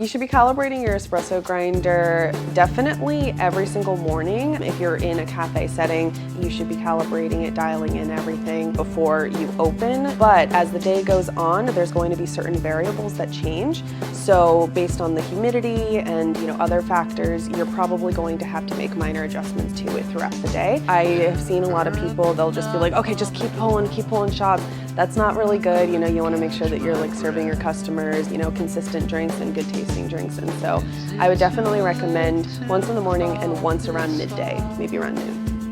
You should be calibrating your espresso grinder definitely every single morning. If you're in a cafe setting, you should be calibrating it, dialing in everything before you open. But as the day goes on, there's going to be certain variables that change. So based on the humidity and other factors, you're probably going to have to make minor adjustments to it throughout the day. I have seen a lot of people, they'll just be like, okay, just keep pulling shots. That's not really good. You want to make sure that you're serving your customers, consistent drinks and good tasting drinks. And so I would definitely recommend once in the morning and once around midday, maybe around noon.